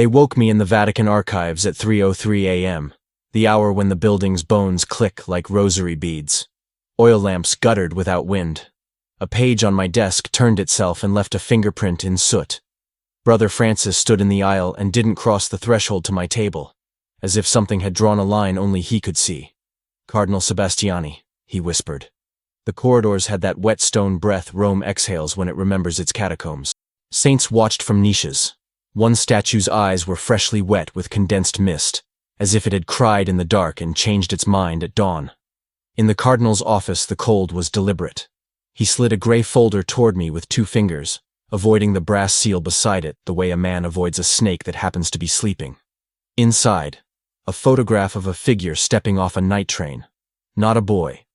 They woke me in the Vatican archives at 3:03 a.m., the hour when the building's bones click like rosary beads. Oil lamps guttered without wind. A page on my desk turned itself and left a fingerprint in soot. Brother Francis stood in the aisle and didn't cross the threshold to my table, as if something had drawn a line only he could see. "Cardinal Sebastiani," he whispered. The corridors had that wet stone breath Rome exhales when it remembers its catacombs. Saints watched from niches. One statue's eyes were freshly wet with condensed mist, as if it had cried in the dark and changed its mind at dawn. In the cardinal's office, the cold was deliberate. He slid a gray folder toward me with 2 fingers, avoiding the brass seal beside it the way a man avoids a snake that happens to be sleeping. Inside, a photograph of a figure stepping off a night train. Not a boy.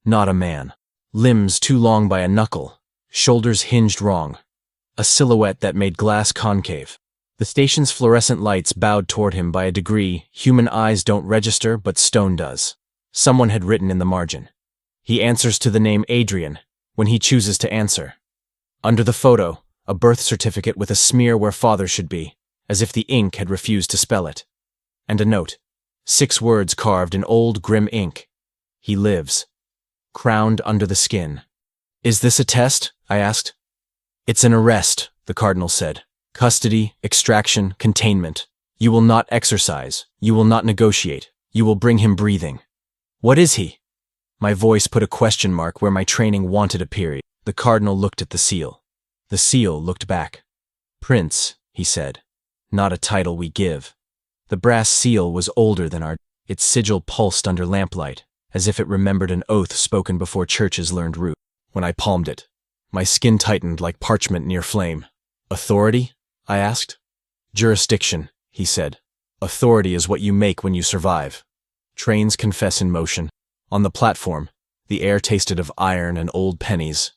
Not a man. Limbs too long by a knuckle, shoulders hinged wrong. A silhouette that made glass concave. The station's fluorescent lights bowed toward him by a degree human eyes don't register but stone does. Someone had written in the margin, "He answers to the name Adrian when he chooses to answer." Under the photo, a birth certificate with a smear where father should be, as if the ink had refused to spell it. And a note, 6 words carved in old grim ink. "He lives." Crowned under the skin. "Is this a test?" I asked. "It's an arrest," the cardinal said. "Custody, extraction, containment. You will not exercise. You will not negotiate. You will bring him breathing." "What is he?" My voice put a question mark where my training wanted a period. The cardinal looked at the seal. The seal looked back. "Prince," he said. "Not a title we give." The brass seal was older than its sigil pulsed under lamplight, as if it remembered an oath spoken before churches learned root. When I palmed it, my skin tightened like parchment near flame. "Authority?" I asked. "Jurisdiction," he said. "Authority is what you make when you survive." Trains confess in motion. On the platform, the air tasted of iron and old pennies.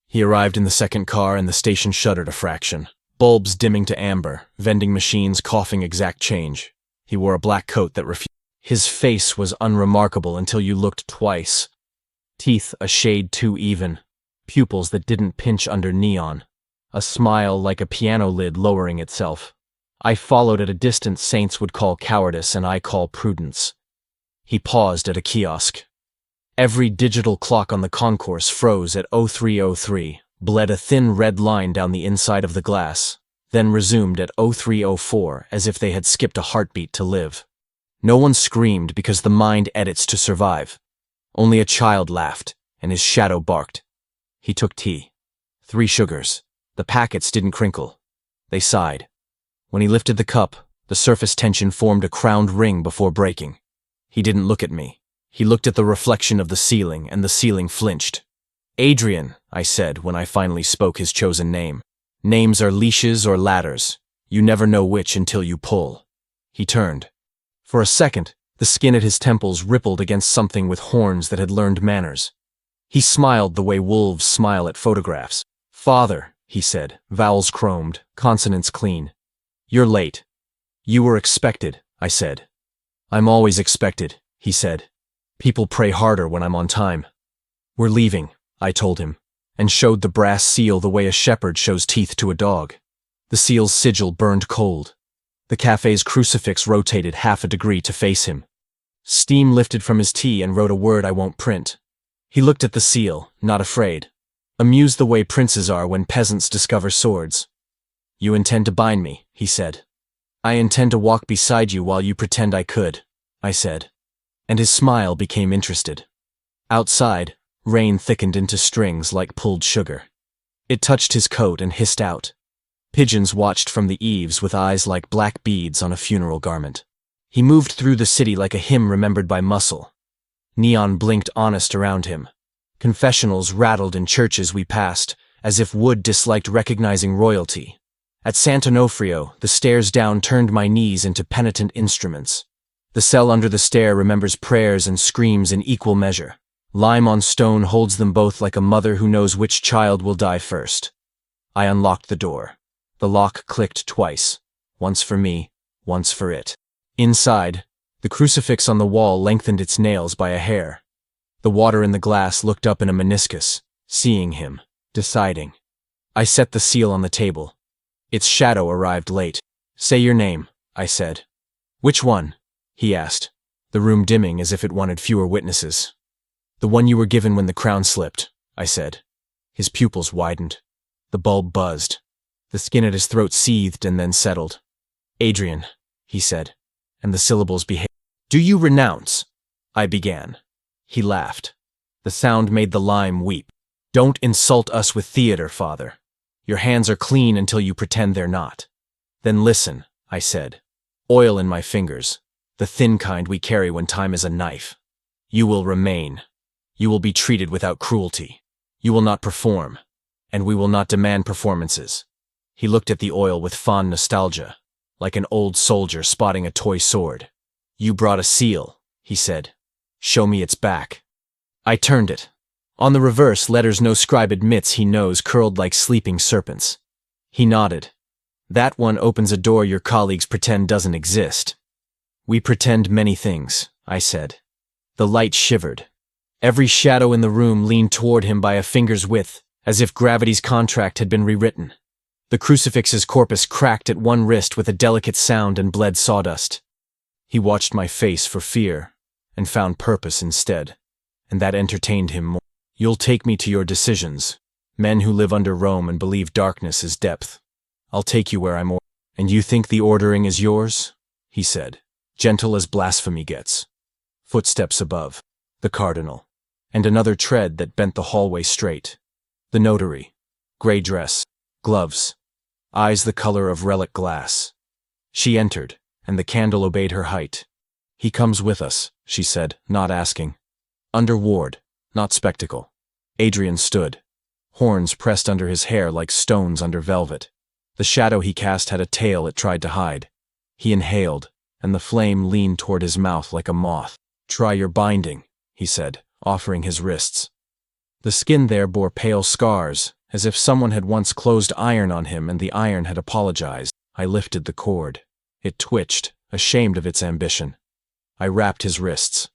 He arrived in the second car and the station shuddered a fraction. Bulbs dimming to amber, vending machines coughing exact change. He wore a black coat that refused. His face was unremarkable until you looked twice. Teeth a shade too even. Pupils that didn't pinch under neon. A smile like a piano lid lowering itself. I followed at a distance saints would call cowardice and I call prudence. He paused at a kiosk. Every digital clock on the concourse froze at 03:03, bled a thin red line down the inside of the glass, then resumed at 03:04 as if they had skipped a heartbeat to live. No one screamed because the mind edits to survive. Only a child laughed, and his shadow barked. He took tea. 3 sugars. The packets didn't crinkle. They sighed. When he lifted the cup, the surface tension formed a crowned ring before breaking. He didn't look at me. He looked at the reflection of the ceiling, and the ceiling flinched. "Adrian," I said when I finally spoke his chosen name. "Names are leashes or ladders. You never know which until you pull." He turned. For a second, the skin at his temples rippled against something with horns that had learned manners. He smiled the way wolves smile at photographs. "Father," he said, vowels chromed, consonants clean. "You're late." "You were expected," I said. "I'm always expected," he said. "People pray harder when I'm on time." "We're leaving," I told him, and showed the brass seal the way a shepherd shows teeth to a dog. The seal's sigil burned cold. The cafe's crucifix rotated half a degree to face him. Steam lifted from his tea and wrote a word I won't print. He looked at the seal, not afraid. Amused the way princes are when peasants discover swords. "You intend to bind me," he said. "I intend to walk beside you while you pretend I could," I said. And his smile became interested. Outside, rain thickened into strings like pulled sugar. It touched his coat and hissed out. Pigeons watched from the eaves with eyes like black beads on a funeral garment. He moved through the city like a hymn remembered by muscle. Neon blinked honest around him. Confessionals rattled in churches we passed, as if wood disliked recognizing royalty. At Sant'Onofrio, the stairs down turned my knees into penitent instruments. The cell under the stair remembers prayers and screams in equal measure. Lime on stone holds them both like a mother who knows which child will die first. I unlocked the door. The lock clicked twice, once for me, once for it. Inside, the crucifix on the wall lengthened its nails by a hair. The water in the glass looked up in a meniscus, seeing him, deciding. I set the seal on the table. Its shadow arrived late. Say your name, I said. Which one? He asked, the room dimming as if it wanted fewer witnesses. The one you were given when the crown slipped, I said. His pupils widened. The bulb buzzed. The skin at his throat seethed and then settled. Adrian, he said, and the syllables behaved. Do you renounce? I began. He laughed. The sound made the lime weep. Don't insult us with theater, Father. Your hands are clean until you pretend they're not. Then listen, I said. Oil in my fingers, the thin kind we carry when time is a knife. You will remain. You will be treated without cruelty. You will not perform, and we will not demand performances. He looked at the oil with fond nostalgia, like an old soldier spotting a toy sword. You brought a seal, he said. Show me its back. I turned it. On the reverse, letters no scribe admits he knows curled like sleeping serpents. He nodded. That one opens a door your colleagues pretend doesn't exist. We pretend many things, I said. The light shivered. Every shadow in the room leaned toward him by a finger's width, as if gravity's contract had been rewritten. The crucifix's corpus cracked at one wrist with a delicate sound and bled sawdust. He watched my face for fear, and found purpose instead, and that entertained him more. You'll take me to your decisions, men who live under Rome and believe darkness is depth. I'll take you where I'm And you think the ordering is yours? He said, gentle as blasphemy gets. Footsteps above, the cardinal, and another tread that bent the hallway straight. The notary, gray dress, gloves, eyes the color of relic glass. She entered, and the candle obeyed her height. He comes with us, she said, not asking. Under ward, not spectacle. Adrian stood, horns pressed under his hair like stones under velvet. The shadow he cast had a tail it tried to hide. He inhaled, and the flame leaned toward his mouth like a moth. Try your binding, he said, offering his wrists. The skin there bore pale scars, as if someone had once closed iron on him and the iron had apologized. I lifted the cord. It twitched, ashamed of its ambition. I wrapped his wrists.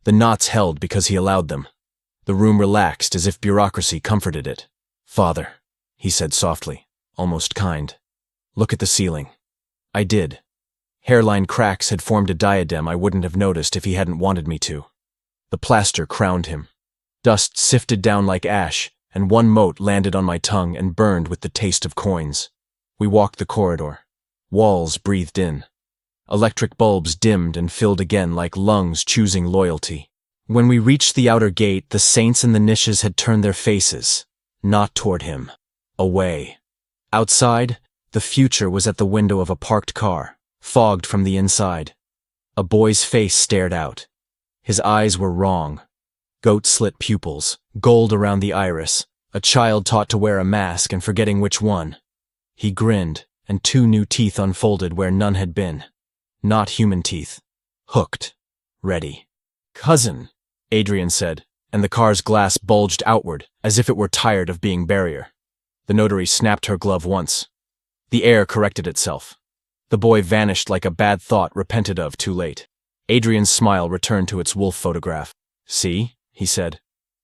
The knots held because he allowed them. The room relaxed as if bureaucracy comforted it. Father, he said softly, almost kind. Look at the ceiling. I did. Hairline cracks had formed a diadem I wouldn't have noticed if he hadn't wanted me to. The plaster crowned him. Dust sifted down like ash, and one mote landed on my tongue and burned with the taste of coins. We walked the corridor. Walls breathed in. Electric bulbs dimmed and filled again like lungs choosing loyalty. When we reached the outer gate, the saints in the niches had turned their faces, not toward him, away. Outside, the future was at the window of a parked car, fogged from the inside. A boy's face stared out. His eyes were wrong. Goat-slit pupils, gold around the iris, a child taught to wear a mask and forgetting which one. He grinned, and two new teeth unfolded where none had been. Not human teeth. Hooked. Ready. Cousin, Adrian said, and the car's glass bulged outward, as if it were tired of being barrier. The notary snapped her glove once. The air corrected itself. The boy vanished like a bad thought repented of too late. Adrian's smile returned to its wolf photograph. See, he said.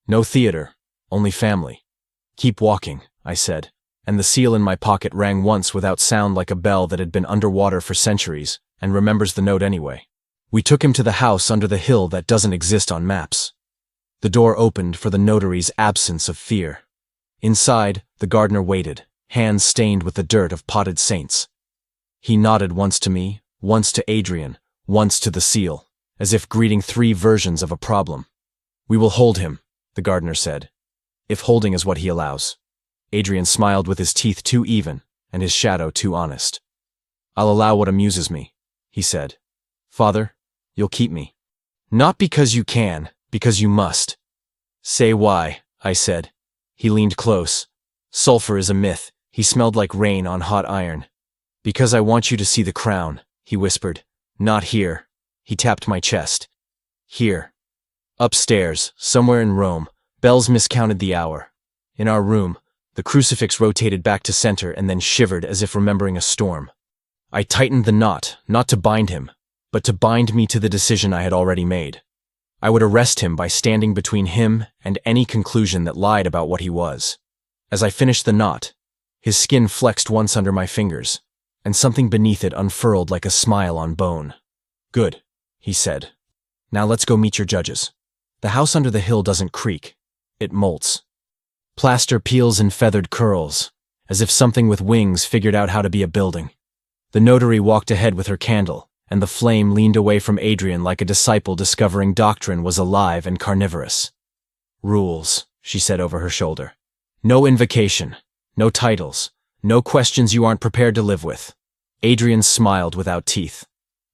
No theater, only family. Keep walking, I said, and the seal in my pocket rang once without sound like a bell that had been underwater for centuries, and remembers the note anyway. We took him to the house under the hill that doesn't exist on maps. The door opened for the notary's absence of fear. Inside, the gardener waited, hands stained with the dirt of potted saints. He nodded once to me, once to Adrian, once to the seal, as if greeting three versions of a problem. We will hold him, the gardener said, if holding is what he allows. Adrian smiled with his teeth too even, and his shadow too honest. I'll allow what amuses me, he said. Father, you'll keep me. Not because you can, because you must. Say why, I said. He leaned close. Sulfur is a myth. He smelled like rain on hot iron. Because I want you to see the crown, he whispered. Not here. He tapped my chest. Here. Upstairs, somewhere in Rome, bells miscounted the hour. In our room, the crucifix rotated back to center and then shivered as if remembering a storm. I tightened the knot, not to bind him, but to bind me to the decision I had already made. I would arrest him by standing between him and any conclusion that lied about what he was. As I finished the knot, his skin flexed once under my fingers, and something beneath it unfurled like a smile on bone. "Good," he said. "Now let's go meet your judges. The house under the hill doesn't creak. It molts. Plaster peels in feathered curls, as if something with wings figured out how to be a building." The notary walked ahead with her candle, and the flame leaned away from Adrian like a disciple discovering doctrine was alive and carnivorous. "Rules," she said over her shoulder. "No invocation, no titles, no questions you aren't prepared to live with." Adrian smiled without teeth.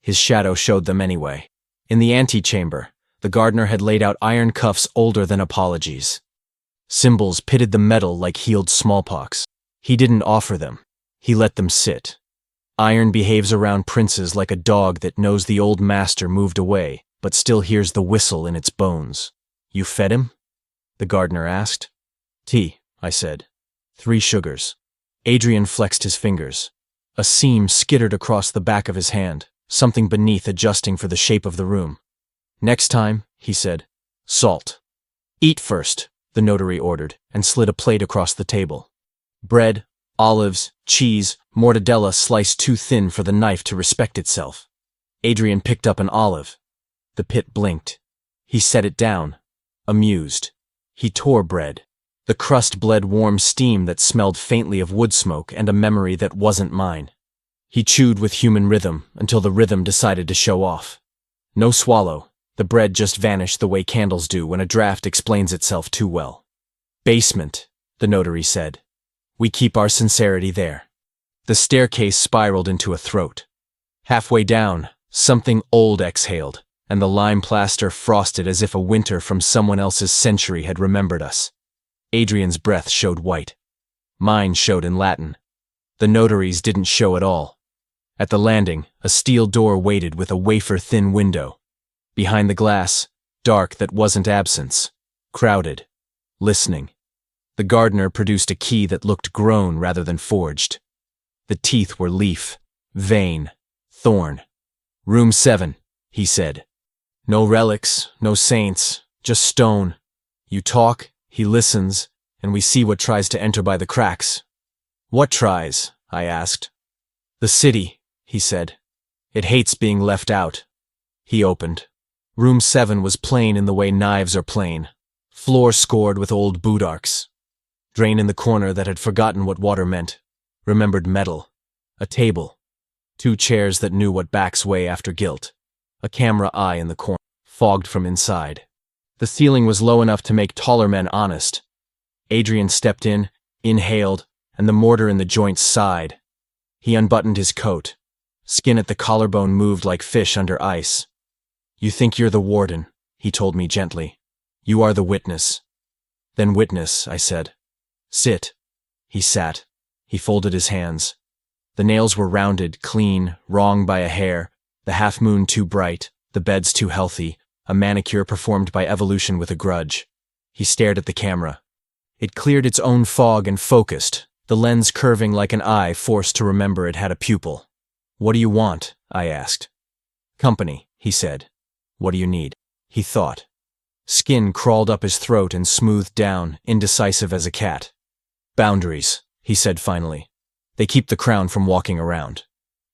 His shadow showed them anyway. In the antechamber, the gardener had laid out iron cuffs older than apologies. Symbols pitted the metal like healed smallpox. He didn't offer them. He let them sit. Iron behaves around princes like a dog that knows the old master moved away, but still hears the whistle in its bones. "You fed him?" the gardener asked. "Tea," I said. 3 sugars. Adrian flexed his fingers. A seam skittered across the back of his hand, something beneath adjusting for the shape of the room. "Next time," he said. "Salt." "Eat first," the notary ordered, and slid a plate across the table. Bread, olives, cheese, mortadella sliced too thin for the knife to respect itself. Adrian picked up an olive. The pit blinked. He set it down, amused. He tore bread. The crust bled warm steam that smelled faintly of wood smoke and a memory that wasn't mine. He chewed with human rhythm until the rhythm decided to show off. No swallow. The bread just vanished the way candles do when a draft explains itself too well. "Basement," the notary said. "We keep our sincerity there." The staircase spiraled into a throat. Halfway down, something old exhaled, and the lime plaster frosted as if a winter from someone else's century had remembered us. Adrian's breath showed white. Mine showed in Latin. The notary's didn't show at all. At the landing, a steel door waited with a wafer-thin window. Behind the glass, dark that wasn't absence, crowded, listening. The gardener produced a key that looked grown rather than forged. The teeth were leaf, vein, thorn. "Room 7, he said. "No relics, no saints, just stone. You talk, he listens, and we see what tries to enter by the cracks." "What tries?" I asked. "The city," he said. "It hates being left out." He opened. Room 7 was plain in the way knives are plain. Floor scored with old boot arcs. Drain in the corner that had forgotten what water meant. Remembered metal. A table. 2 chairs that knew what backs weigh after guilt. A camera eye in the corner, fogged from inside. The ceiling was low enough to make taller men honest. Adrian stepped in, inhaled, and the mortar in the joints sighed. He unbuttoned his coat. Skin at the collarbone moved like fish under ice. "You think you're the warden," he told me gently. "You are the witness." "Then witness," I said. "Sit." He sat. He folded his hands. The nails were rounded, clean, wrong by a hair, the half-moon too bright, the beds too healthy, a manicure performed by evolution with a grudge. He stared at the camera. It cleared its own fog and focused, the lens curving like an eye forced to remember it had a pupil. "What do you want?" I asked. "Company," he said. "What do you need?" He thought. Skin crawled up his throat and smoothed down, indecisive as a cat. "Boundaries," he said finally. "They keep the crown from walking around."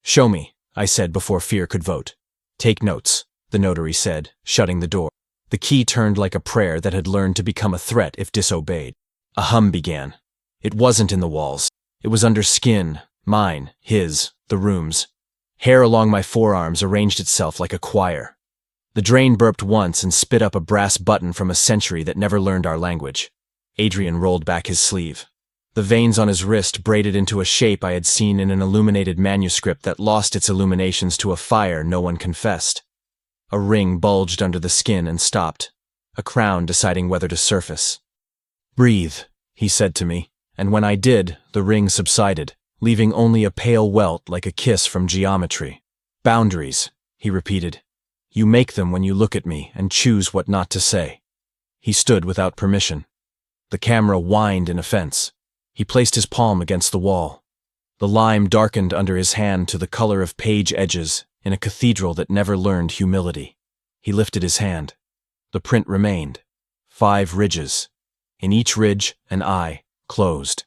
"Show me," I said before fear could vote. "Take notes," the notary said, shutting the door. The key turned like a prayer that had learned to become a threat if disobeyed. A hum began. It wasn't in the walls. It was under skin, mine, his, the room's. Hair along my forearms arranged itself like a choir. The drain burped once and spit up a brass button from a century that never learned our language. Adrian rolled back his sleeve. The veins on his wrist braided into a shape I had seen in an illuminated manuscript that lost its illuminations to a fire no one confessed. A ring bulged under the skin and stopped, a crown deciding whether to surface. "Breathe," he said to me, and when I did, the ring subsided, leaving only a pale welt like a kiss from geometry. "Boundaries," he repeated. "You make them when you look at me and choose what not to say." He stood without permission. The camera whined in offense. He placed his palm against the wall. The lime darkened under his hand to the color of page edges in a cathedral that never learned humility. He lifted his hand. The print remained. 5 ridges. In each ridge, an eye, closed.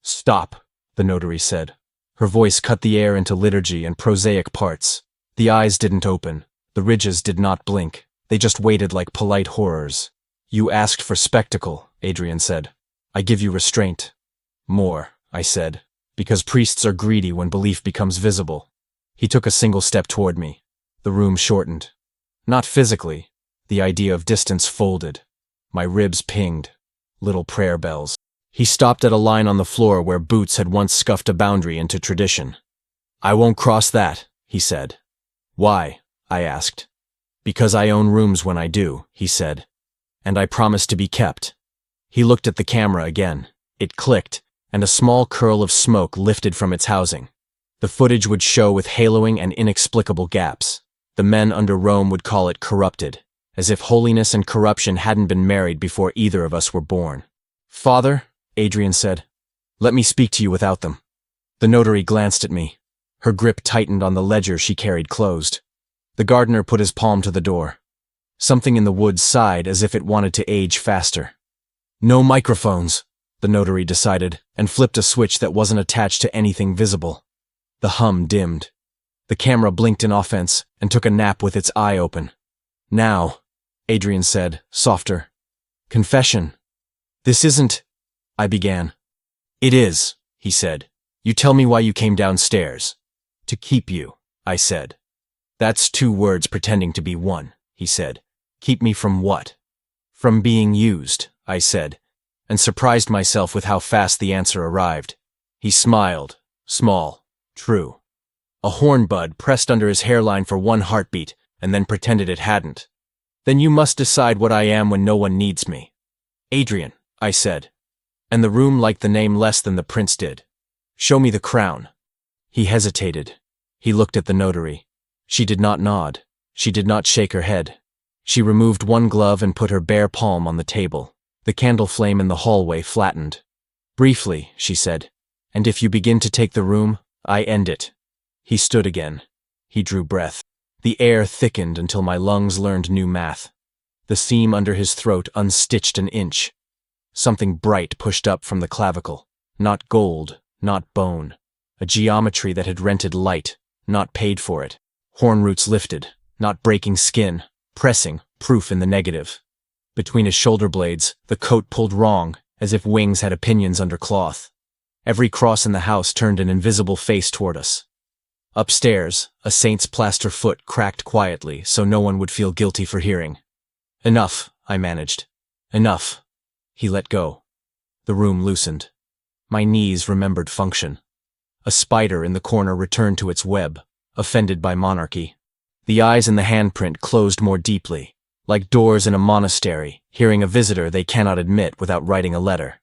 "Stop," the notary said. Her voice cut the air into liturgy and prosaic parts. The eyes didn't open. The ridges did not blink. They just waited like polite horrors. You asked for spectacle, Adrian said. I give you restraint. More, I said, because priests are greedy when belief becomes visible. He took a single step toward me. The room shortened. Not physically. The idea of distance folded. My ribs pinged. Little prayer bells. He stopped at a line on the floor where boots had once scuffed a boundary into tradition. I won't cross that, he said. Why? I asked. Because I own rooms when I do, he said. And I promise to be kept. He looked at the camera again. It clicked, and a small curl of smoke lifted from its housing. The footage would show with haloing and inexplicable gaps. The men under Rome would call it corrupted, as if holiness and corruption hadn't been married before either of us were born. Father, Adrian said, let me speak to you without them. The notary glanced at me. Her grip tightened on the ledger she carried closed. The gardener put his palm to the door. Something in the woods sighed as if it wanted to age faster. No microphones, the notary decided, and flipped a switch that wasn't attached to anything visible. The hum dimmed. The camera blinked in offense and took a nap with its eye open. Now, Adrian said, softer. Confession. This isn't, I began. It is, he said. You tell me why you came downstairs. To keep you, I said. That's two words pretending to be one, he said. Keep me from what? From being used, I said, and surprised myself with how fast the answer arrived. He smiled, small, true. A hornbud pressed under his hairline for one heartbeat and then pretended it hadn't. Then you must decide what I am when no one needs me. Adrian, I said, and the room liked the name less than the prince did. Show me the crown. He hesitated. He looked at the notary. She did not nod. She did not shake her head. She removed one glove and put her bare palm on the table. The candle flame in the hallway flattened. Briefly, she said, and if you begin to take the room, I end it. He stood again. He drew breath. The air thickened until my lungs learned new math. The seam under his throat unstitched an inch. Something bright pushed up from the clavicle. Not gold, not bone. A geometry that had rented light, not paid for it. Horn roots lifted, not breaking skin, pressing, proof in the negative. Between his shoulder blades, the coat pulled wrong, as if wings had opinions under cloth. Every cross in the house turned an invisible face toward us. Upstairs, a saint's plaster foot cracked quietly so no one would feel guilty for hearing. Enough, I managed. Enough. He let go. The room loosened. My knees remembered function. A spider in the corner returned to its web, offended by monarchy. The eyes in the handprint closed more deeply, like doors in a monastery, hearing a visitor they cannot admit without writing a letter.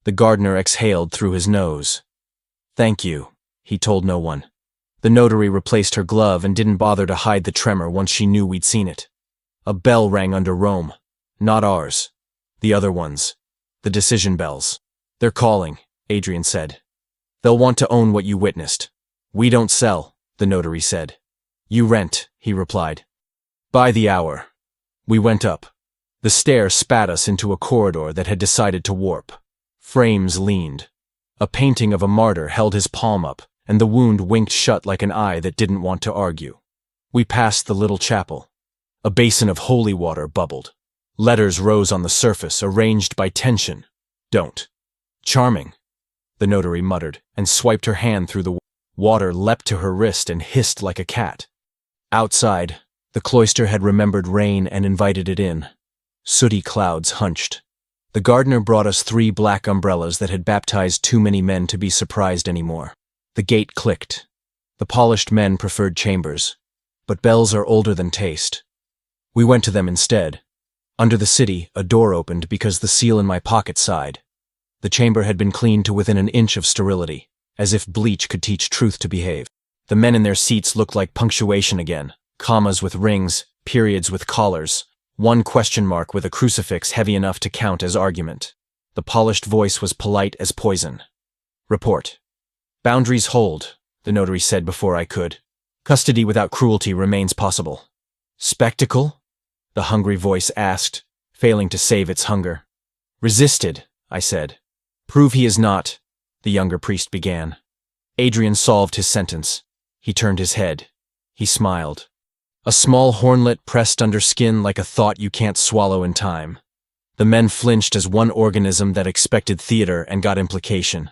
The gardener exhaled through his nose. Thank you, he told no one. The notary replaced her glove and didn't bother to hide the tremor once she knew we'd seen it. A bell rang under Rome. Not ours. The other ones. The decision bells. They're calling, Adrian said. They'll want to own what you witnessed. We don't sell, the notary said. You rent, he replied. By the hour. We went up. The stair spat us into a corridor that had decided to warp. Frames leaned. A painting of a martyr held his palm up, and the wound winked shut like an eye that didn't want to argue. We passed the little chapel. A basin of holy water bubbled. Letters rose on the surface, arranged by tension. Don't. Charming, the notary muttered, and swiped her hand through the water leapt to her wrist and hissed like a cat. Outside, the cloister had remembered rain and invited it in. Sooty clouds hunched. The gardener brought us 3 black umbrellas that had baptized too many men to be surprised anymore. The gate clicked. The polished men preferred chambers, but bells are older than taste. We went to them instead. Under the city, a door opened because the seal in my pocket sighed. The chamber had been cleaned to within an inch of sterility, as if bleach could teach truth to behave. The men in their seats looked like punctuation again, commas with rings, periods with collars, one question mark with a crucifix heavy enough to count as argument. The polished voice was polite as poison. Report. Boundaries hold, the notary said before I could. Custody without cruelty remains possible. Spectacle? The hungry voice asked, failing to save its hunger. Resisted, I said. Prove he is not, the younger priest began. Adrian solved his sentence. He turned his head. He smiled. A small hornlet pressed under skin like a thought you can't swallow in time. The men flinched as one organism that expected theater and got implication.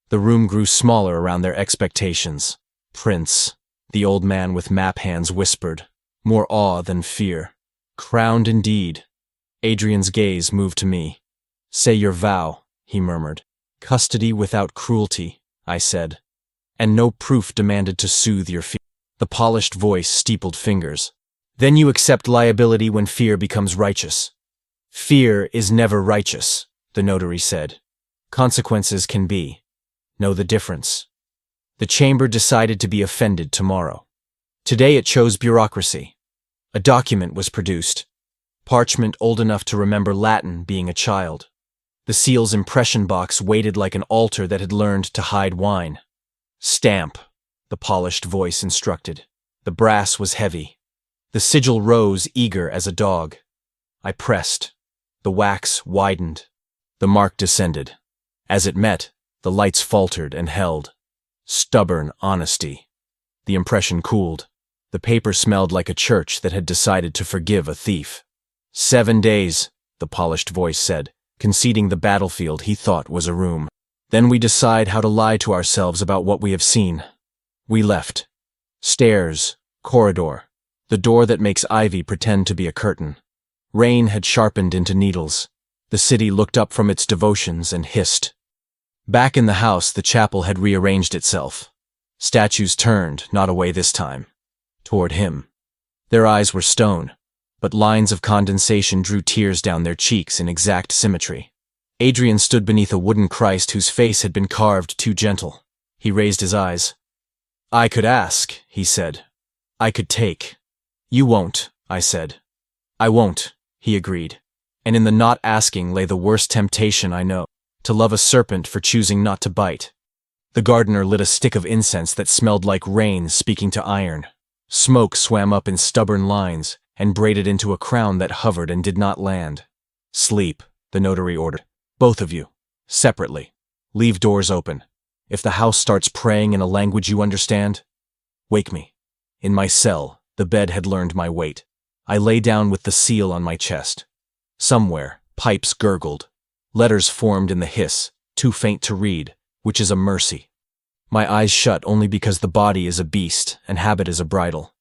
The room grew smaller around their expectations. Prince, the old man with map hands whispered, more awe than fear. Crowned indeed. Adrian's gaze moved to me. Say your vow, he murmured. Custody without cruelty, I said. And no proof demanded to soothe your fear. The polished voice steepled fingers. Then you accept liability when fear becomes righteous. Fear is never righteous, the notary said. Consequences can be. Know the difference. The chamber decided to be offended tomorrow. Today it chose bureaucracy. A document was produced. Parchment old enough to remember Latin being a child. The seal's impression box waited like an altar that had learned to hide wine. Stamp, the polished voice instructed. The brass was heavy. The sigil rose eager as a dog. I pressed. The wax widened. The mark descended. As it met, the lights faltered and held. Stubborn honesty. The impression cooled. The paper smelled like a church that had decided to forgive a thief. 7 days, the polished voice said, conceding the battlefield he thought was a room. Then we decide how to lie to ourselves about what we have seen. We left. Stairs, corridor, the door that makes ivy pretend to be a curtain. Rain had sharpened into needles. The city looked up from its devotions and hissed. Back in the house, the chapel had rearranged itself. Statues turned, not away this time, toward him. Their eyes were stone, but lines of condensation drew tears down their cheeks in exact symmetry. Adrian stood beneath a wooden Christ whose face had been carved too gentle. He raised his eyes. I could ask, he said. I could take. You won't, I said. I won't, he agreed. And in the not asking lay the worst temptation I know, to love a serpent for choosing not to bite. The gardener lit a stick of incense that smelled like rain speaking to iron. Smoke swam up in stubborn lines and braided into a crown that hovered and did not land. Sleep, the notary ordered. Both of you. Separately. Leave doors open. If the house starts praying in a language you understand, wake me. In my cell, the bed had learned my weight. I lay down with the seal on my chest. Somewhere, pipes gurgled. Letters formed in the hiss, too faint to read, which is a mercy. My eyes shut only because the body is a beast and habit is a bridle.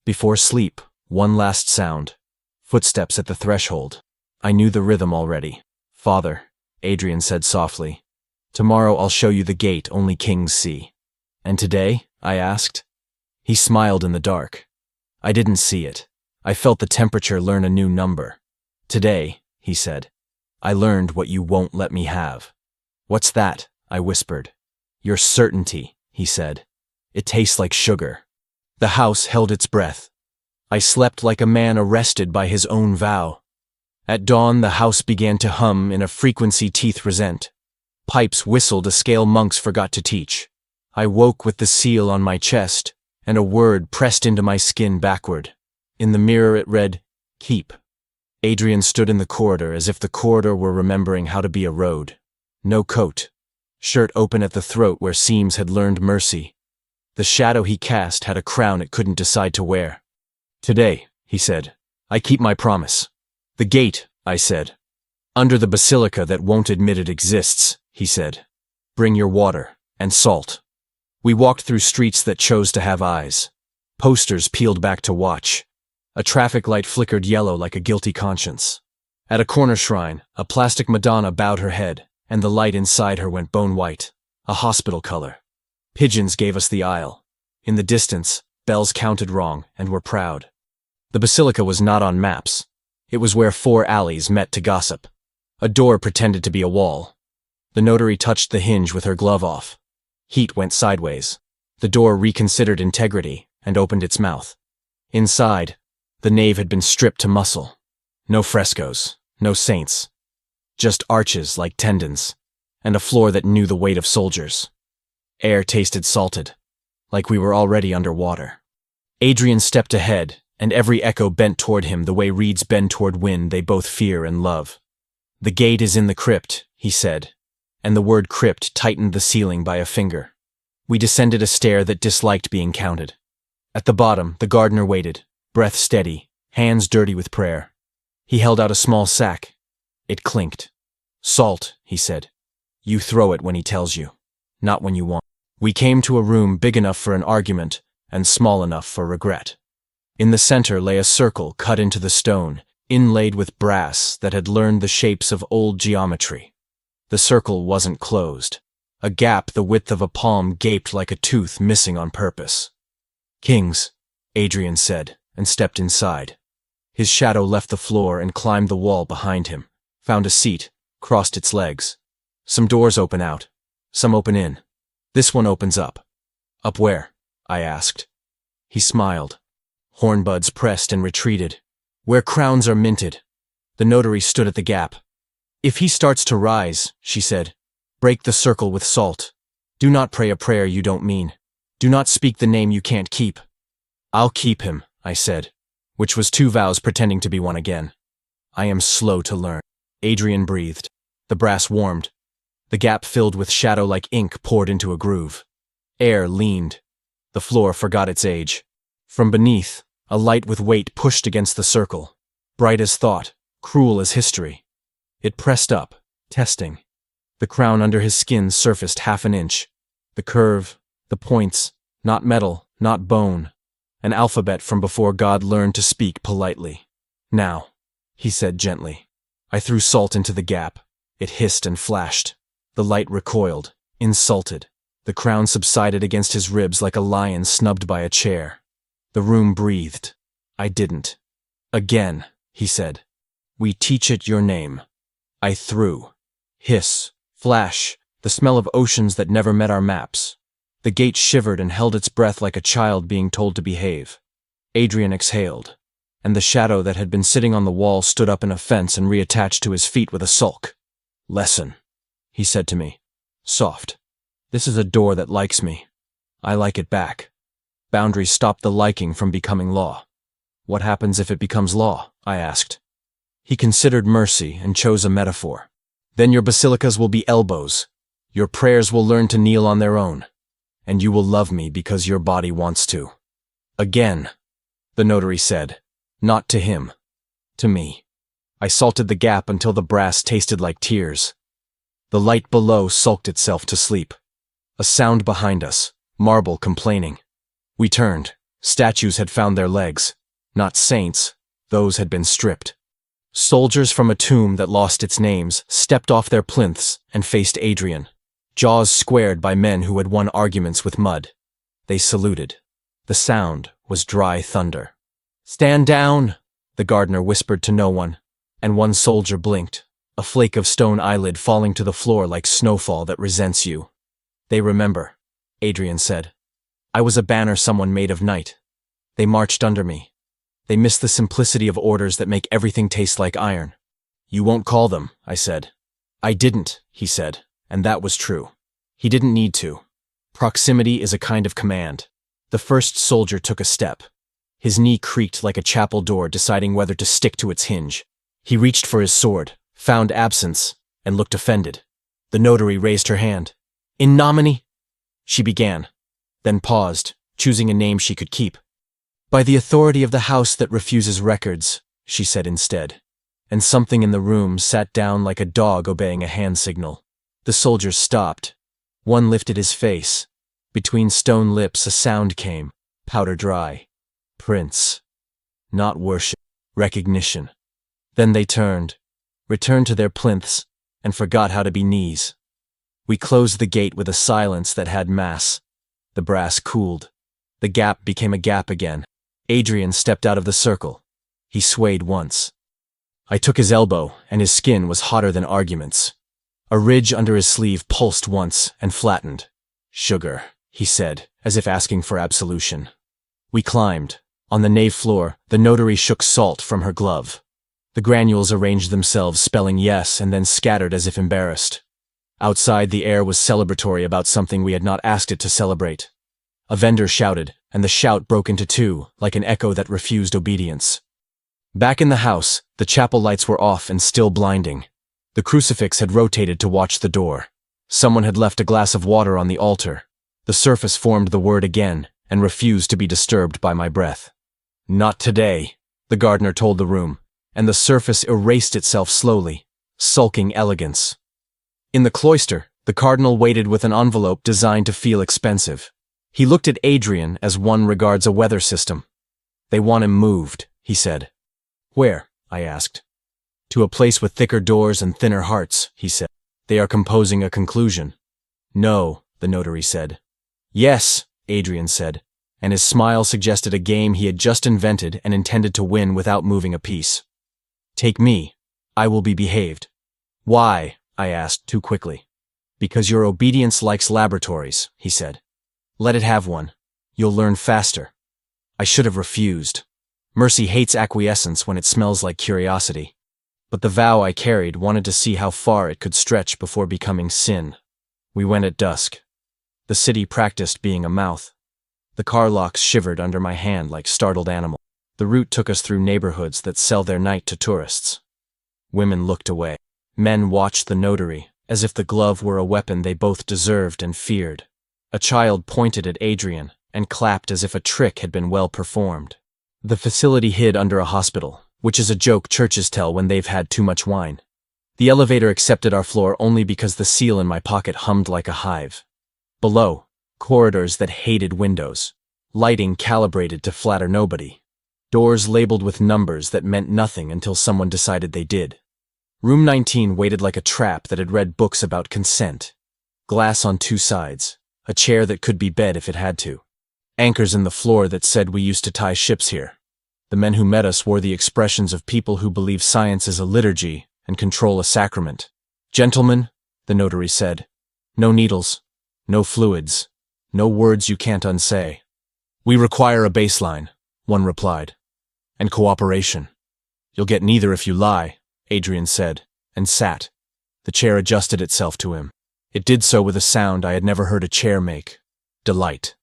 Before sleep, one last sound. Footsteps at the threshold. I knew the rhythm already. Father, Adrian said softly, tomorrow I'll show you the gate only kings see. And today? I asked. He smiled in the dark. I didn't see it. I felt the temperature learn a new number. Today, he said, I learned what you won't let me have. What's that? I whispered. Your certainty, he said. It tastes like sugar. The house held its breath. I slept like a man arrested by his own vow. At dawn, the house began to hum in a frequency teeth resent. Pipes whistled a scale monks forgot to teach. I woke with the seal on my chest, and a word pressed into my skin backward. In the mirror it read, keep. Adrian stood in the corridor as if the corridor were remembering how to be a road. No coat. Shirt open at the throat where seams had learned mercy. The shadow he cast had a crown it couldn't decide to wear. Today, he said, I keep my promise. The gate, I said. Under the basilica that won't admit it exists, he said. Bring your water and salt. We walked through streets that chose to have eyes. Posters peeled back to watch. A traffic light flickered yellow like a guilty conscience. At a corner shrine, a plastic Madonna bowed her head, and the light inside her went bone white, a hospital color. Pigeons gave us the aisle. In the distance, bells counted wrong and were proud. The basilica was not on maps. It was where 4 alleys met to gossip. A door pretended to be a wall. The notary touched the hinge with her glove off. Heat went sideways. The door reconsidered integrity and opened its mouth. Inside, the nave had been stripped to muscle. No frescoes, no saints. Just arches like tendons, and a floor that knew the weight of soldiers. Air tasted salted, like we were already underwater. Adrian stepped ahead, and every echo bent toward him the way reeds bend toward wind they both fear and love. The gate is in the crypt, he said, and the word crypt tightened the ceiling by a finger. We descended a stair that disliked being counted. At the bottom, the gardener waited, breath steady, hands dirty with prayer. He held out a small sack. It clinked. "Salt," he said. "You throw it when he tells you, not when you want." We came to a room big enough for an argument and small enough for regret. In the center lay a circle cut into the stone, inlaid with brass that had learned the shapes of old geometry. The circle wasn't closed. A gap the width of a palm gaped like a tooth missing on purpose. "Kings," Adrian said, and stepped inside. His shadow left the floor and climbed the wall behind him, found a seat, crossed its legs. Some doors open out, some open in. This one opens up. "Up where?" I asked. He smiled. Hornbuds pressed and retreated. "Where crowns are minted." The notary stood at the gap. "If he starts to rise," she said, "break the circle with salt. Do not pray a prayer you don't mean. Do not speak the name you can't keep." "I'll keep him," I said, which was two vows pretending to be one again. "I am slow to learn." Adrian breathed. The brass warmed. The gap filled with shadow like ink poured into a groove. Air leaned. The floor forgot its age. From beneath, a light with weight pushed against the circle, bright as thought, cruel as history. It pressed up, testing. The crown under his skin surfaced half an inch. The curve, the points, not metal, not bone. An alphabet from before God learned to speak politely. "Now," he said gently. I threw salt into the gap. It hissed and flashed. The light recoiled, insulted. The crown subsided against his ribs like a lion snubbed by a chair. The room breathed. I didn't. "Again," he said. "We teach it your name." I threw. Hiss, flash, the smell of oceans that never met our maps. The gate shivered and held its breath like a child being told to behave. Adrian exhaled, and the shadow that had been sitting on the wall stood up in offense and reattached to his feet with a sulk. "Lesson," he said to me, soft. "This is a door that likes me. I like it back." Boundaries stop the liking from becoming law. "What happens if it becomes law?" I asked. He considered mercy and chose a metaphor. "Then your basilicas will be elbows. Your prayers will learn to kneel on their own. And you will love me because your body wants to." "Again," the notary said. Not to him. To me. I salted the gap until the brass tasted like tears. The light below sulked itself to sleep. A sound behind us, marble complaining. We turned. Statues had found their legs. Not saints, those had been stripped. Soldiers from a tomb that lost its names stepped off their plinths and faced Adrian, jaws squared by men who had won arguments with mud. They saluted. The sound was dry thunder. "Stand down," the gardener whispered to no one, and one soldier blinked, a flake of stone eyelid falling to the floor like snowfall that resents you. "They remember," Adrian said. "I was a banner someone made of night. They marched under me. They missed the simplicity of orders that make everything taste like iron." "You won't call them," I said. "I didn't," he said, and that was true. He didn't need to. Proximity is a kind of command. The first soldier took a step. His knee creaked like a chapel door deciding whether to stick to its hinge. He reached for his sword, found absence, and looked offended. The notary raised her hand. "In nomine," she began, then paused, choosing a name she could keep. "By the authority of the house that refuses records," she said instead, and something in the room sat down like a dog obeying a hand signal. The soldiers stopped. One lifted his face. Between stone lips a sound came, powder dry. Prince. Not worship, recognition. Then they turned, returned to their plinths, and forgot how to be knees. We closed the gate with a silence that had mass. The brass cooled. The gap became a gap again. Adrian stepped out of the circle. He swayed once. I took his elbow, and his skin was hotter than arguments. A ridge under his sleeve pulsed once and flattened. "Sugar," he said, as if asking for absolution. We climbed. On the nave floor, the notary shook salt from her glove. The granules arranged themselves, spelling yes, and then scattered as if embarrassed. Outside, the air was celebratory about something we had not asked it to celebrate. A vendor shouted, and the shout broke into two, like an echo that refused obedience. Back in the house, the chapel lights were off and still blinding. The crucifix had rotated to watch the door. Someone had left a glass of water on the altar. The surface formed the word again and refused to be disturbed by my breath. "Not today," the gardener told the room, and the surface erased itself slowly, sulking elegance. In the cloister, the cardinal waited with an envelope designed to feel expensive. He looked at Adrian as one regards a weather system. "They want him moved," he said. "Where?" I asked. "To a place with thicker doors and thinner hearts," he said. "They are composing a conclusion." "No," the notary said. "Yes," Adrian said, and his smile suggested a game he had just invented and intended to win without moving a piece. "Take me. I will be behaved." "Why?" I asked too quickly. "Because your obedience likes laboratories," he said. "Let it have one. You'll learn faster." I should have refused. Mercy hates acquiescence when it smells like curiosity. But the vow I carried wanted to see how far it could stretch before becoming sin. We went at dusk. The city practiced being a mouth. The car locks shivered under my hand like startled animals. The route took us through neighborhoods that sell their night to tourists. Women looked away. Men watched the notary, as if the glove were a weapon they both deserved and feared. A child pointed at Adrian and clapped as if a trick had been well performed. The facility hid under a hospital, which is a joke churches tell when they've had too much wine. The elevator accepted our floor only because the seal in my pocket hummed like a hive. Below, corridors that hated windows. Lighting calibrated to flatter nobody. Doors labeled with numbers that meant nothing until someone decided they did. Room 19 waited like a trap that had read books about consent. Glass on two sides. A chair that could be bed if it had to. Anchors in the floor that said we used to tie ships here. The men who met us wore the expressions of people who believe science is a liturgy and control a sacrament. "Gentlemen," the notary said, "no needles, no fluids, no words you can't unsay." "We require a baseline," one replied, "and cooperation." "You'll get neither if you lie," Adrian said, and sat. The chair adjusted itself to him. It did so with a sound I had never heard a chair make. Delight.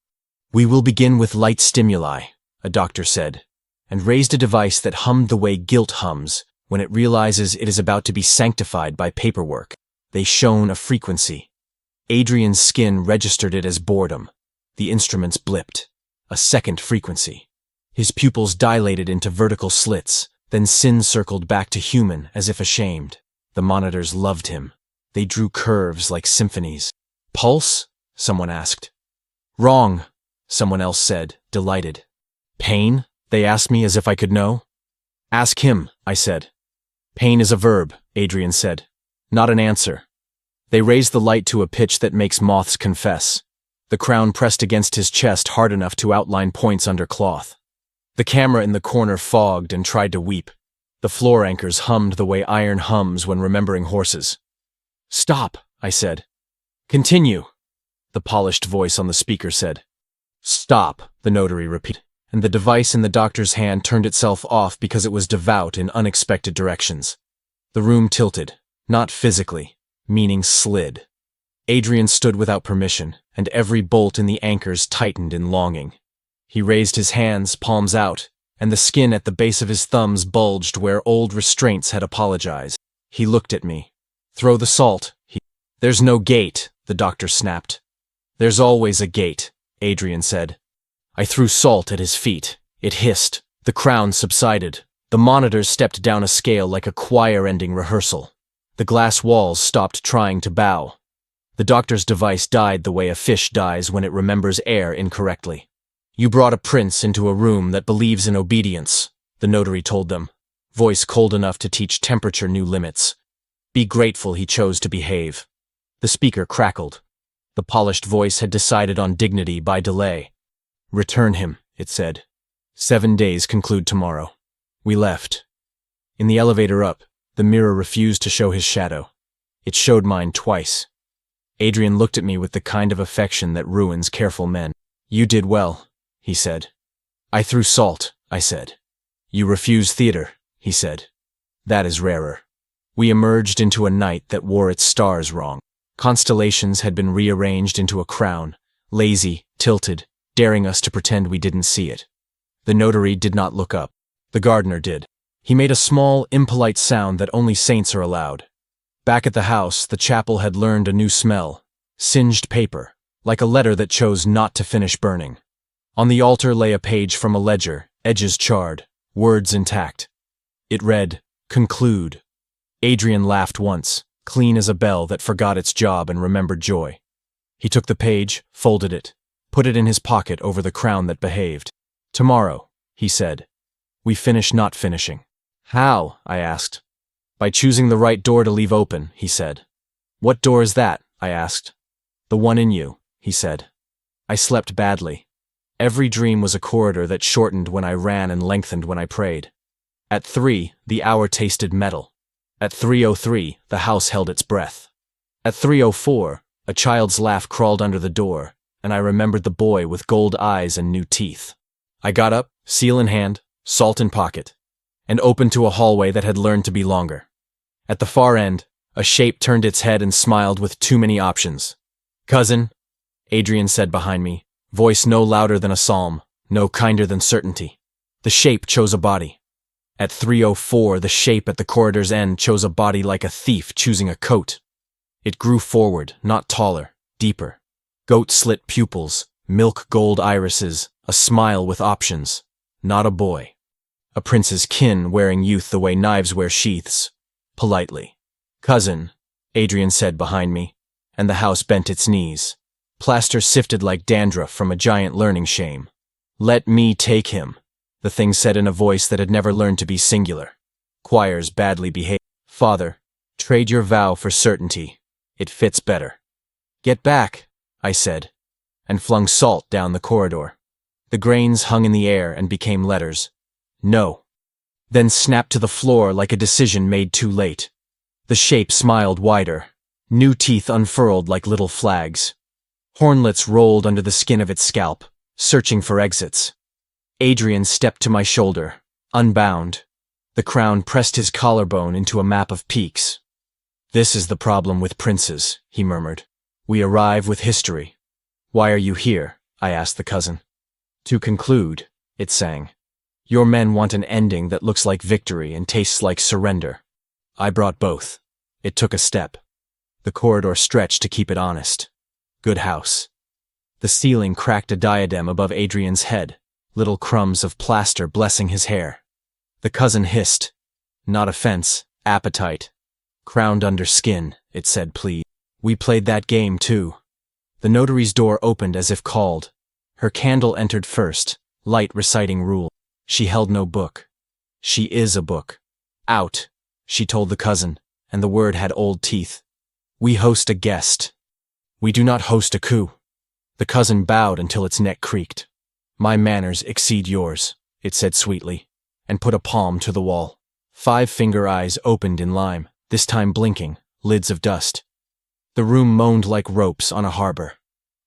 "We will begin with light stimuli," a doctor said, and raised a device that hummed the way guilt hums when it realizes it is about to be sanctified by paperwork. They shone a frequency. Adrian's skin registered it as boredom. The instruments blipped. A second frequency. His pupils dilated into vertical slits, then sin circled back to human as if ashamed. The monitors loved him. They drew curves like symphonies. "Pulse?" someone asked. "Wrong," someone else said, delighted. "Pain?" they asked me as if I could know. "Ask him," I said. "Pain is a verb," Adrian said, "not an answer." They raised the light to a pitch that makes moths confess. The crown pressed against his chest hard enough to outline points under cloth. The camera in the corner fogged and tried to weep. The floor anchors hummed the way iron hums when remembering horses. "Stop," I said. "Continue," the polished voice on the speaker said. "Stop," the notary repeated, and the device in the doctor's hand turned itself off because it was devout in unexpected directions. The room tilted, not physically, meaning slid. Adrian stood without permission, and every bolt in the anchors tightened in longing. He raised his hands, palms out, and the skin at the base of his thumbs bulged where old restraints had apologized. He looked at me. "Throw the salt." "There's no gate," the doctor snapped. "There's always a gate," Adrian said. I threw salt at his feet. It hissed. The crown subsided. The monitors stepped down a scale like a choir-ending rehearsal. The glass walls stopped trying to bow. The doctor's device died the way a fish dies when it remembers air incorrectly. "You brought a prince into a room that believes in obedience," the notary told them, voice cold enough to teach temperature new limits. "Be grateful he chose to behave." The speaker crackled. The polished voice had decided on dignity by delay. "Return him," it said. 7 days conclude tomorrow. We left. In the elevator up, the mirror refused to show his shadow. It showed mine twice. Adrian looked at me with the kind of affection that ruins careful men. "You did well," he said. "I threw salt," I said. "You refuse theater," he said. "That is rarer." We emerged into a night that wore its stars wrong. Constellations had been rearranged into a crown, lazy, tilted, daring us to pretend we didn't see it. The notary did not look up. The gardener did. He made a small, impolite sound that only saints are allowed. Back at the house, the chapel had learned a new smell. Singed paper, like a letter that chose not to finish burning. On the altar lay a page from a ledger, edges charred, words intact. It read, "Conclude." Adrian laughed once, clean as a bell that forgot its job and remembered joy. He took the page, folded it, put it in his pocket over the crown that behaved. "Tomorrow," he said. "We finish not finishing." "How?" I asked. "By choosing the right door to leave open," he said. "What door is that?" I asked. "The one in you," he said. I slept badly. Every dream was a corridor that shortened when I ran and lengthened when I prayed. At 3, the hour tasted metal. At 3:03, the house held its breath. At 3:04, a child's laugh crawled under the door, and I remembered the boy with gold eyes and new teeth. I got up, seal in hand, salt in pocket, and opened to a hallway that had learned to be longer. At the far end, a shape turned its head and smiled with too many options. "Cousin," Adrian said behind me, voice no louder than a psalm, no kinder than certainty. The shape chose a body. At 3:04, the shape at the corridor's end chose a body like a thief choosing a coat. It grew forward, not taller, deeper. Goat-slit pupils, milk gold irises, a smile with options. Not a boy. A prince's kin wearing youth the way knives wear sheaths. Politely. "Cousin," Adrian said behind me, and the house bent its knees. Plaster sifted like dandruff from a giant learning shame. "Let me take him," the thing said in a voice that had never learned to be singular. Choirs badly behaved. "Father, trade your vow for certainty. It fits better." "Get back," I said, and flung salt down the corridor. The grains hung in the air and became letters. "No." Then snapped to the floor like a decision made too late. The shape smiled wider. New teeth unfurled like little flags. Hornlets rolled under the skin of its scalp, searching for exits. Adrian stepped to my shoulder, unbound. The crown pressed his collarbone into a map of peaks. "This is the problem with princes," he murmured. "We arrive with history." "Why are you here?" I asked the cousin. "To conclude," it sang. "Your men want an ending that looks like victory and tastes like surrender. I brought both." It took a step. The corridor stretched to keep it honest. Good house. The ceiling cracked a diadem above Adrian's head, little crumbs of plaster blessing his hair. The cousin hissed. "Not offense, appetite. Crowned under skin," it said, "please." We played that game, too. The notary's door opened as if called. Her candle entered first, light reciting rule. She held no book. "She is a book." "Out," she told the cousin, and the word had old teeth. "We host a guest. We do not host a coup." The cousin bowed until its neck creaked. "My manners exceed yours," it said sweetly, and put a palm to the wall. 5-finger eyes opened in lime, this time blinking, lids of dust. The room moaned like ropes on a harbor.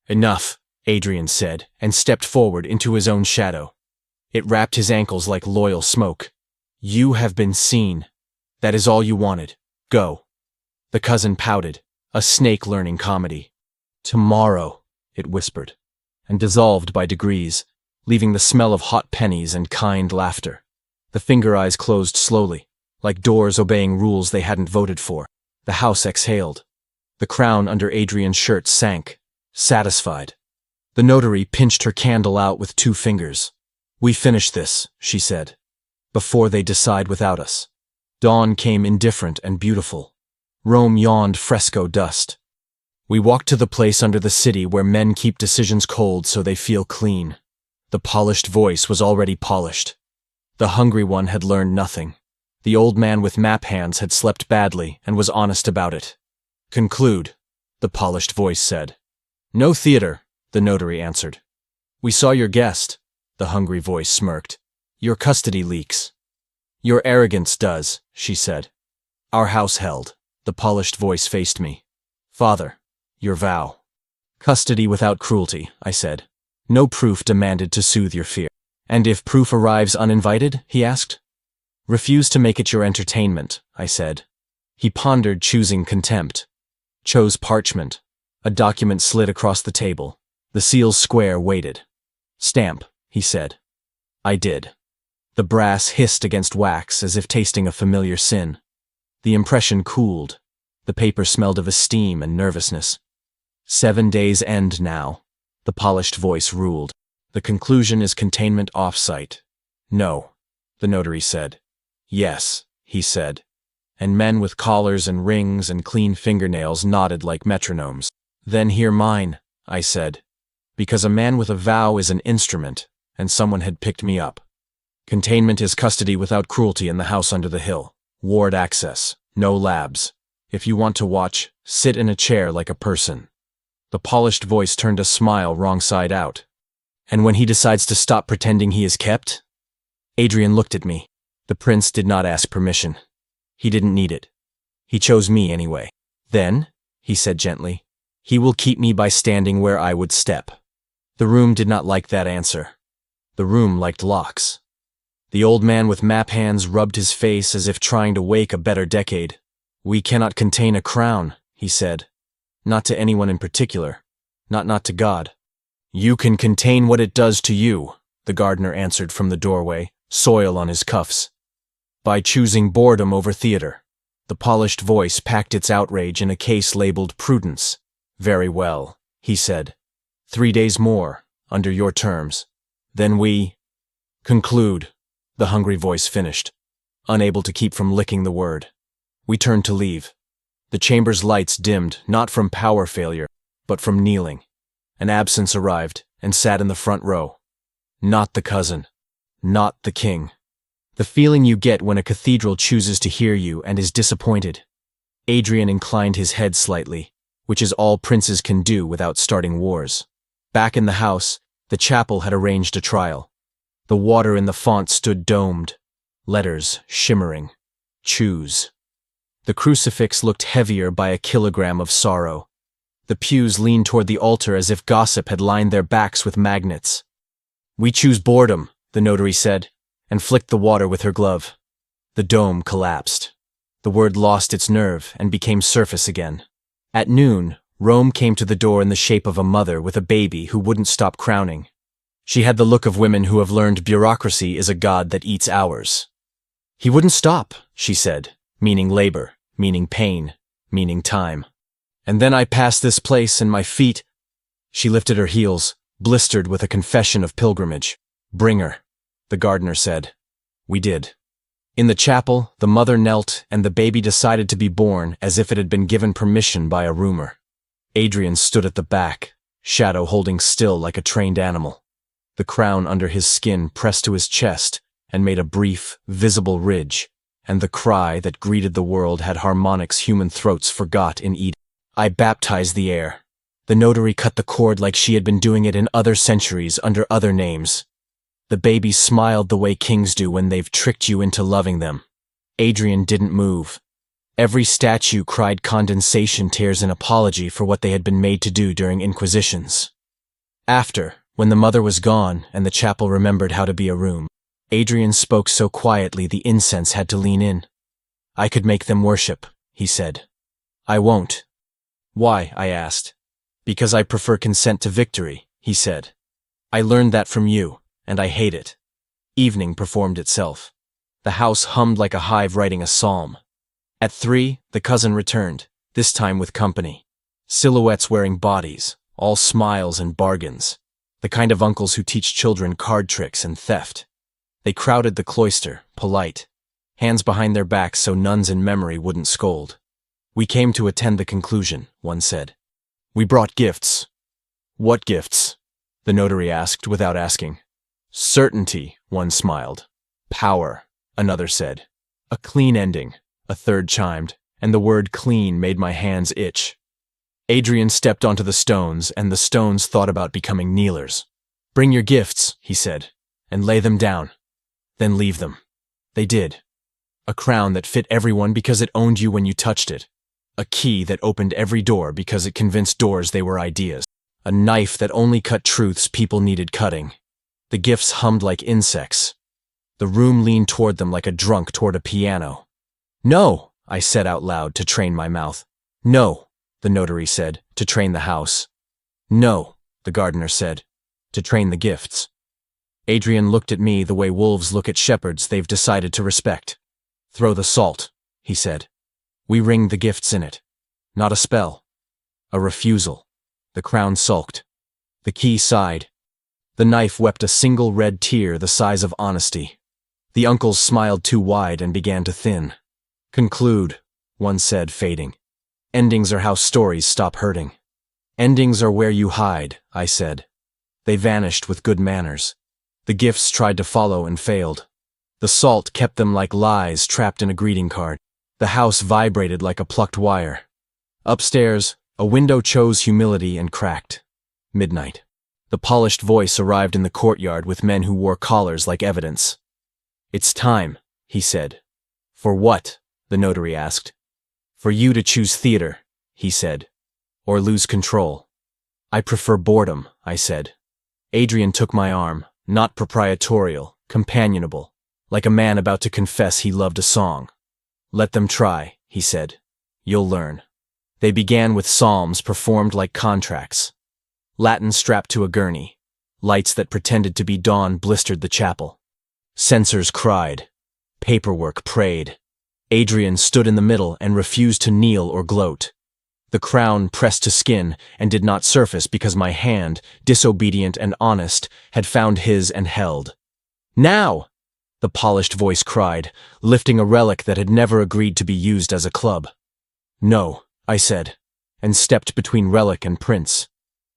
"Enough," Adrian said, and stepped forward into his own shadow. It wrapped his ankles like loyal smoke. "You have been seen. That is all you wanted. Go." The cousin pouted, a snake learning comedy. "Tomorrow," it whispered, and dissolved by degrees, leaving the smell of hot pennies and kind laughter. The finger eyes closed slowly, like doors obeying rules they hadn't voted for. The house exhaled. The crown under Adrian's shirt sank, satisfied. The notary pinched her candle out with 2 fingers. "We finish this," she said, "before they decide without us." Dawn came indifferent and beautiful. Rome yawned fresco dust. We walked to the place under the city where men keep decisions cold so they feel clean. The polished voice was already polished. The hungry one had learned nothing. The old man with map hands had slept badly and was honest about it. "Conclude," the polished voice said. "No theater," the notary answered. "We saw your guest," the hungry voice smirked. "Your custody leaks." "Your arrogance does," she said. "Our house held." The polished voice faced me. "Father, your vow." "Custody without cruelty," I said. "No proof demanded to soothe your fear." "And if proof arrives uninvited?" he asked. "Refuse to make it your entertainment," I said. He pondered, choosing contempt. Chose parchment. A document slid across the table. The seal's square waited. "Stamp," he said. I did. The brass hissed against wax as if tasting a familiar sin. The impression cooled. The paper smelled of esteem and nervousness. 7 days end now, the polished voice ruled. The conclusion is containment off-site. No, the notary said. Yes, he said. And men with collars and rings and clean fingernails nodded like metronomes. Then hear mine, I said. Because a man with a vow is an instrument, and someone had picked me up. Containment is custody without cruelty in the house under the hill. Ward access, no labs. If you want to watch, sit in a chair like a person. The polished voice turned a smile wrong side out. And when he decides to stop pretending he is kept? Adrian looked at me. The prince did not ask permission. He didn't need it. He chose me anyway. Then, he said gently, he will keep me by standing where I would step. The room did not like that answer. The room liked locks. The old man with map hands rubbed his face as if trying to wake a better decade. We cannot contain a crown, he said. Not to anyone in particular. Not to God. You can contain what it does to you, the gardener answered from the doorway, soil on his cuffs. By choosing boredom over theater. The polished voice packed its outrage in a case labeled prudence. Very well, he said. 3 days more, under your terms. Then we conclude, the hungry voice finished, unable to keep from licking the word. We turned to leave. The chamber's lights dimmed, not from power failure, but from kneeling. An absence arrived and sat in the front row. Not the cousin. Not the king. The feeling you get when a cathedral chooses to hear you and is disappointed. Adrian inclined his head slightly, which is all princes can do without starting wars. Back in the house, the chapel had arranged a trial. The water in the font stood domed, letters shimmering. Choose. The crucifix looked heavier by a kilogram of sorrow. The pews leaned toward the altar as if gossip had lined their backs with magnets. We choose boredom, the notary said, and flicked the water with her glove. The dome collapsed. The word lost its nerve and became surface again. At noon, Rome came to the door in the shape of a mother with a baby who wouldn't stop crowning. She had the look of women who have learned bureaucracy is a god that eats hours. He wouldn't stop, she said, meaning labor, meaning pain, meaning time. And then I passed this place and my feet. She lifted her heels, blistered with a confession of pilgrimage. Bring her, the gardener said. We did. In the chapel, the mother knelt and the baby decided to be born as if it had been given permission by a rumor. Adrian stood at the back, shadow holding still like a trained animal. The crown under his skin pressed to his chest and made a brief, visible ridge, and the cry that greeted the world had harmonics human throats forgot in Eden. I baptized the air. The notary cut the cord like she had been doing it in other centuries under other names. The baby smiled the way kings do when they've tricked you into loving them. Adrian didn't move. Every statue cried condensation tears in apology for what they had been made to do during inquisitions. After, when the mother was gone and the chapel remembered how to be a room, Adrian spoke so quietly the incense had to lean in. I could make them worship, he said. I won't. Why? I asked. Because I prefer consent to victory, he said. I learned that from you, and I hate it. Evening performed itself. The house hummed like a hive writing a psalm. At 3, the cousin returned, this time with company. Silhouettes wearing bodies, all smiles and bargains. The kind of uncles who teach children card tricks and theft. They crowded the cloister, polite, hands behind their backs so nuns in memory wouldn't scold. We came to attend the conclusion, one said. We brought gifts. What gifts? The notary asked without asking. Certainty, one smiled. Power, another said. A clean ending, a third chimed, and the word clean made my hands itch. Adrian stepped onto the stones, and the stones thought about becoming kneelers. Bring your gifts, he said, and lay them down. Then leave them. They did. A crown that fit everyone because it owned you when you touched it. A key that opened every door because it convinced doors they were ideas. A knife that only cut truths people needed cutting. The gifts hummed like insects. The room leaned toward them like a drunk toward a piano. No, I said out loud to train my mouth. No, the notary said, to train the house. No, the gardener said, to train the gifts. Adrian looked at me the way wolves look at shepherds they've decided to respect. Throw the salt, he said. We ring the gifts in it. Not a spell. A refusal. The crown sulked. The key sighed. The knife wept a single red tear the size of honesty. The uncles smiled too wide and began to thin. Conclude, one said, fading. Endings are how stories stop hurting. Endings are where you hide, I said. They vanished with good manners. The gifts tried to follow and failed. The salt kept them like lies trapped in a greeting card. The house vibrated like a plucked wire. Upstairs, a window chose humility and cracked. Midnight. The polished voice arrived in the courtyard with men who wore collars like evidence. It's time, he said. For what? The notary asked. For you to choose theater, he said, or lose control. I prefer boredom, I said. Adrian took my arm, not proprietorial, companionable, like a man about to confess he loved a song. Let them try, he said. You'll learn. They began with psalms performed like contracts. Latin strapped to a gurney. Lights that pretended to be dawn blistered the chapel. Censors cried. Paperwork prayed. Adrian stood in the middle and refused to kneel or gloat. The crown pressed to skin and did not surface because my hand, disobedient and honest, had found his and held. Now! The polished voice cried, lifting a relic that had never agreed to be used as a club. No, I said, and stepped between relic and prince.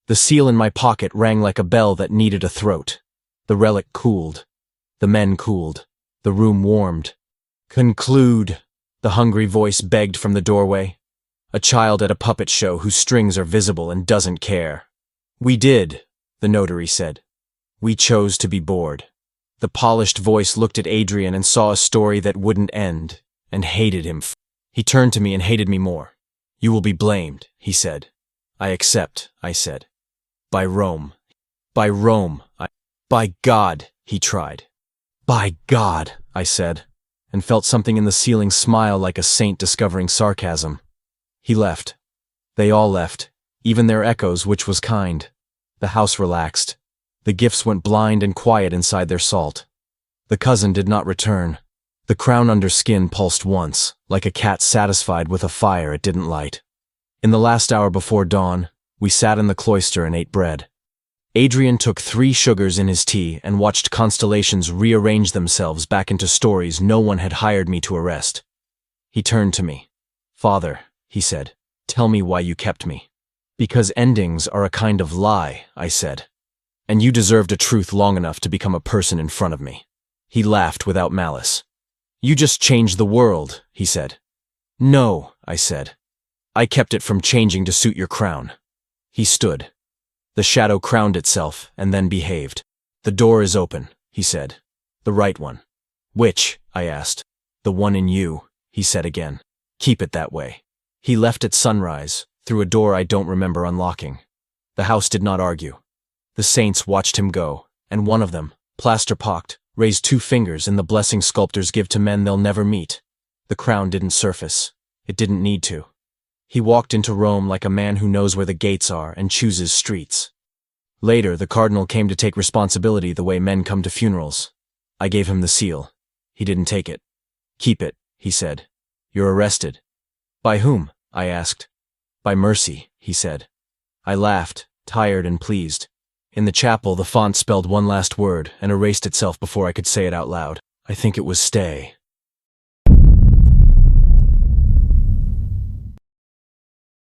The seal in my pocket rang like a bell that needed a throat. The relic cooled. The men cooled. The room warmed. Conclude, the hungry voice begged from the doorway. A child at a puppet show whose strings are visible and doesn't care. We did, the notary said. We chose to be bored. The polished voice looked at Adrian and saw a story that wouldn't end, and hated him. He turned to me and hated me more. You will be blamed, he said. I accept, I said. By Rome. By Rome. By God, he tried. By God, I said, and felt something in the ceiling smile like a saint discovering sarcasm. He left. They all left, even their echoes, which was kind. The house relaxed. The gifts went blind and quiet inside their salt. The cousin did not return. The crown under skin pulsed once, like a cat satisfied with a fire it didn't light. In the last hour before dawn, we sat in the cloister and ate bread. Adrian took 3 sugars in his tea and watched constellations rearrange themselves back into stories no one had hired me to arrest. He turned to me. Father, he said, tell me why you kept me. Because endings are a kind of lie, I said. And you deserved a truth long enough to become a person in front of me. He laughed without malice. You just changed the world, he said. No, I said. I kept it from changing to suit your crown. He stood. The shadow crowned itself and then behaved. The door is open, he said. The right one. Which? I asked. The one in you, he said again. Keep it that way. He left at sunrise, through a door I don't remember unlocking. The house did not argue. The saints watched him go, and one of them, plaster-pocked, raised 2 fingers in the blessing sculptors give to men they'll never meet. The crown didn't surface. It didn't need to. He walked into Rome like a man who knows where the gates are and chooses streets. Later, the cardinal came to take responsibility the way men come to funerals. I gave him the seal. He didn't take it. Keep it, he said. You're arrested. By whom? I asked. By mercy, he said. I laughed, tired and pleased. In the chapel, the font spelled one last word and erased itself before I could say it out loud. I think it was stay.